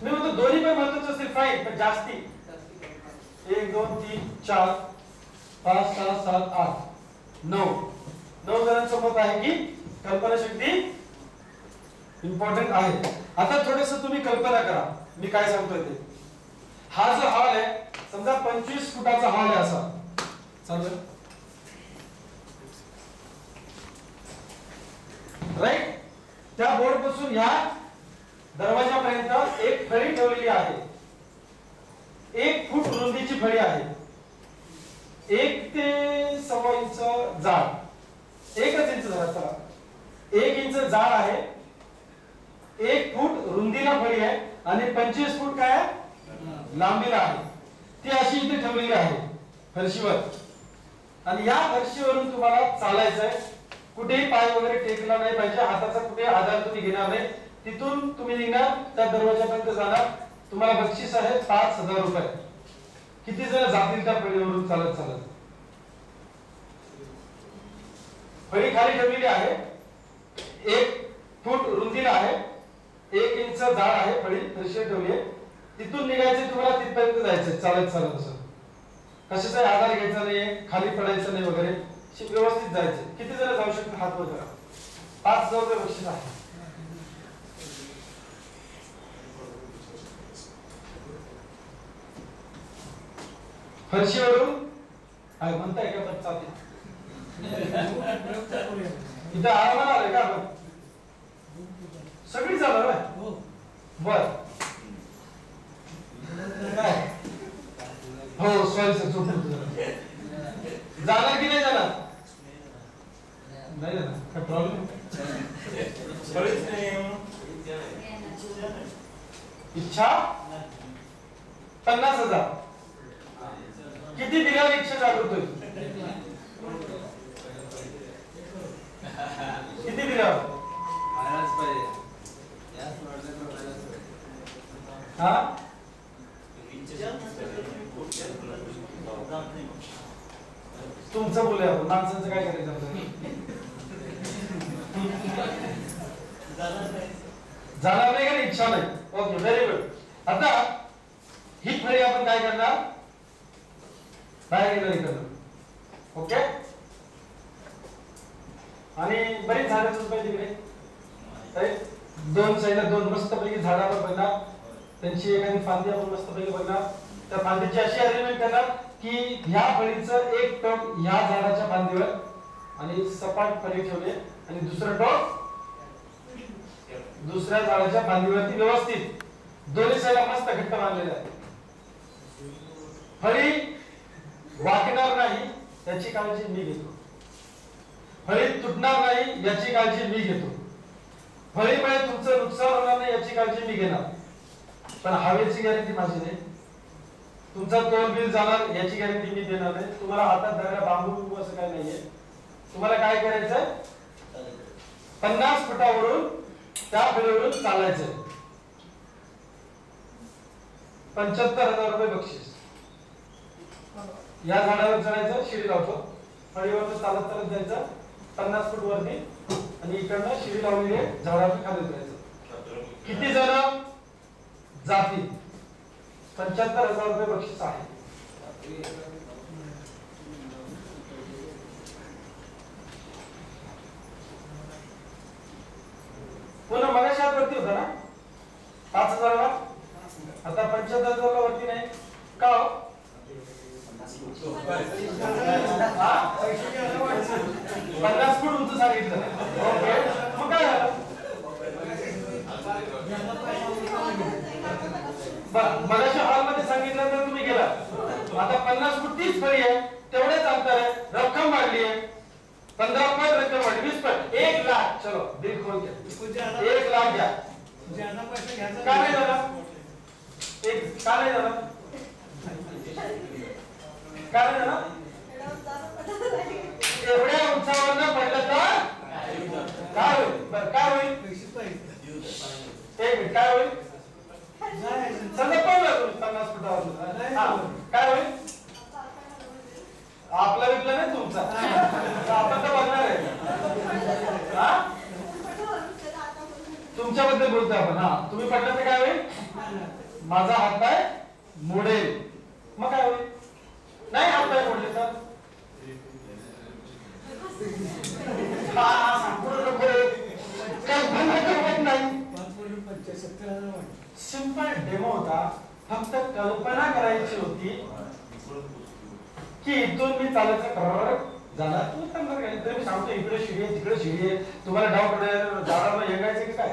मी म्हणतो दोन्ही पण महत्वाचे असतील फाईन, पण जास्ती 1 2 3 4 5 6 7 8 9 जणांचं मत आहे की कल्पना शक्ती इम्पॉर्टंट आहे. आता थोडस तुम्ही कल्पना करा मी काय सांगतोय ते. हा जो हॉल आहे समजा 25 फुटाचा हॉल आहे असा चालेल राईट. त्या बोर्ड पासून ह्या दरवाजापर्यंत एक फळी ठेवलेली आहे. 1 फूट रुंदीची फळी आहे. 1 ते 1.25 इंच जाड, 1 इंच जाड, चला 1 इंच जाड आहे. 1 फूट रुंदीला फळी आहे आणि 25 फूट काय आहे लांबीला आहे. ती अशी इथे ठेवलेली आहे फरशीवर. आणि या फरशीवरून तुम्हाला चालायचं आहे. कुठेही पाय वगैरे टेकला नाही पाहिजे. हाताचा कुठे आधार तुम्ही घेणार नाही. तिथून तुम्ही निघणार त्या दरवाजापर्यंत जाणार. तुम्हाला बक्षीस आहे 5000 रुपये. किती जण जातील त्या फळीवरून चालत चालत. फळी खाली ठेवलेली आहे. 1 फूट रुंदीला आहे. 1 इंच जाड आहे. फळी फरशीवर ठेवली आहे. तिथून निघायचे तुम्हाला तिथपर्यंत जायचं चालत चालत असं. कशाचा आधार घ्यायचा नाही, खाली पडायचं नाही वगैरे, व्यवस्थित जायचं. किती जण जाऊ शकतात हात वर करा. 5000 रुपये बक्षीस आहे. फरशीवरून काय म्हणताय का बच्चा ते इथं आरामाला आले का आपण सगळी झालं ना. बर हो सॉरी सर जाणार की नाही जाणार. नाही जाणार काय प्रॉब्लेम. इच्छा 50,000. किती दिल्यावर इच्छा जागृत होईल. किती दिल्यावर हा तुमचं बोलूया आपण माणसांचं काय करायचं जाणार नाही का इच्छा नाही. Okay very good. आता ही फळी आपण काय करणार बाहेर करणार. ओके आणि बरीच झाडं पाहिजे तिकडे 2 साईडला 2 मस्तपैकी झाडावर बघणार. त्यांची एखादी फांदी आपण मस्तपैकी बघणार. त्या फांदीची अशी अरेंजमेंट करणार की ह्या फळीचं एक टोक ह्या झाडाच्या फांदीवर आणि सपाट फळी ठेवले आणि दुसरं टोक दुसऱ्या झाडाच्या फांदीवरती व्यवस्थित दोन्ही साईडला मस्त घट्ट बांधलेलं आहे. फळी वाकणार नाही याची काळजी मी घेतो. फळी तुटणार नाही याची काळजी मी घेतो. फळीमुळे तुमचं नुकसान होणार नाही याची काळजी मी घेणार. पण हवेची गॅरंटी माझी नाही. तुमचा तोल बिल जाणार याची गॅरंटी मी देणार नाही. तुम्हाला हातात धरायला बांबू असं काय नाहीये. तुम्हाला काय करायचंय 50 फुटावरून त्या फळीवरून चालायचंय. 75,000 रुपये बक्षीस. या झाडावर चढायचं शिडी लावतो. फळीवर चालत चालत जायचं 50 फूट वरती आणि इकडनं शिडी लावलेली आहे झाडावर खाली उतरायचं. किती जण जातील 75,000 रुपये बक्षीस आहे. पुन्हा मगाशी हात वरती होता ना 5,000 ला. आता 75,000 ला वरती नाही का हो? 50 फूट उंच सांगितलं. ओके मग काय झालं. मगाशी हॉल मध्ये सांगितलं तर तुम्ही गेला. आता 50 फूट 30 फळी आहे तेवढेच अंतर आहे. रक्कम वाढली आहे 15 पट रक्कम वाढली 20 पट 1 लाख. चलो बिल खोल घ्या 1 लाख घ्या. का नाही झाला का नाही झाला काय झालं एवढ्या उंचावर पडलं तर काय होईल. काय होईल एक मिनिट काय होईल समजा पडलं 50 फुटावर काय होईल. आपला विकला नाही तुमचा आपण तर बघणार आहे. तुमच्याबद्दल बोलतोय आपण. हा तुम्ही पडलं तर काय होईल माझा हातपाय मोडेल. मग काय होईल? नाही हातपाय मोडले तर सिंपल डेमो होता. फक्त कल्पना करायची होती की इथून मी चालायचं झाला. तू सांगणार काय? मी सांगतो इकडे शिडी आहे तिकडे शिडी आहे. तुम्हाला डाऊट जाणार येगायचं की काय?